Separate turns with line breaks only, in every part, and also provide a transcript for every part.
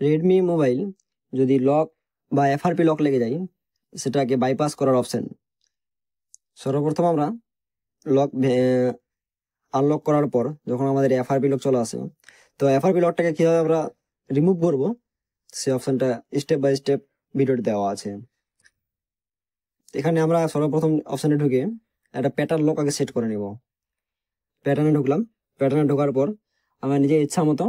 Redmi mobile যদি lock বা FRP lock লেগে যায়, সেটাকে বাইপাস করার অপশন। সর্বপ্রথম আমরা লক আনলক করার পর যখন আমাদের এফআরপি লক চলে আসে, তো এফআরপি লকটাকে কিভাবে আমরা রিমুভ করবো সেই অপশনটা স্টেপ বাই স্টেপ ভিডিওতে দেওয়া আছে। এখানে আমরা সর্বপ্রথম অপশনে ঢুকে একটা প্যাটার্ন লক আগে সেট করে নিব। প্যাটার্নে ঢুকলাম, প্যাটার্নে ঢোকার পর আমরা নিজের ইচ্ছা মতো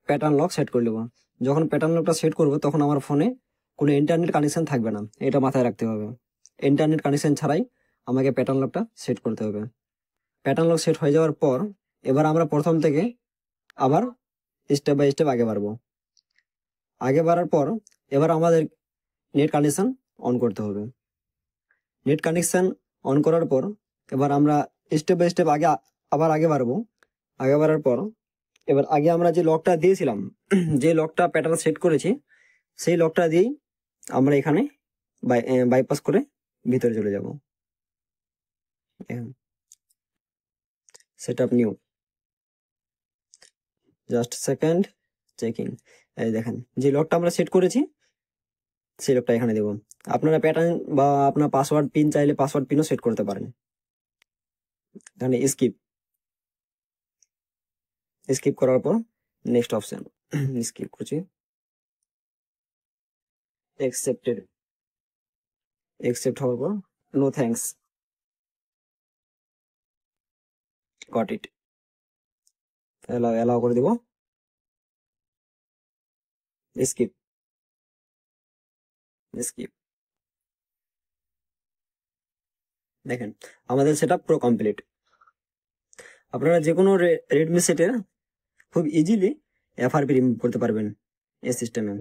প্যাটার্ন লক সেট করে নেবো। যখন প্যাটার্ন লকটা সেট করবো তখন আমার ফোনে কোনো ইন্টারনেট কানেকশন থাকবে না, এটা মাথায় রাখতে হবে। ইন্টারনেট কানেকশন ছাড়াই আমাকে প্যাটার্ন লকটা সেট করতে হবে। প্যাটার্ন লক সেট হয়ে যাওয়ার পর এবার আমরা প্রথম থেকে আবার স্টেপ বাই স্টেপ আগে বাড়বো। আগে বাড়ার পর এবার আমাদের নেট কানেকশন অন করতে হবে। নেট কানেকশন অন করার পর এবার আমরা স্টেপ বাই স্টেপ আবার আগে বাড়বো। আগে বাড়ার পর এবার আগে আমরা যে লকটা দিয়েছিলাম, যে লকটা প্যাটার্ন সেট করেছি, সেই লকটা দিয়েই আমরা এখানে বাইপাস করে ভিতরে চলে যাব। Set up new, just second, checking. এই দেখেন যে লকটা আমরা সেট করেছি সেই লকটা এখানে দেবো। আপনারা প্যাটার্ন বা আপনার পাসওয়ার্ড পিন চাইলে পাসওয়ার্ড পিনও সেট করতে পারেন। এখানে স্কিপ করার পর নেক্সট অপশন স্কিপ করছি, একসেপ্ট হওয়ার পর no thanks, got it, allow করে দেব, স্কিপ। দেখেন আমাদের সেটআপ পুরো কমপ্লিট। আপনারা যে কোনো রেডমি সেটে খুব ইজিলি এফআরপি রিমুভ করতে পারবেন এই সিস্টেমে।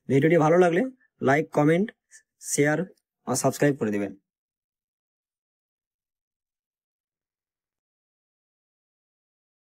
ভিডিওটি ভালো লাগলে লাইক, কমেন্ট, শেয়ার আর সাবস্ক্রাইব করে দিবেন।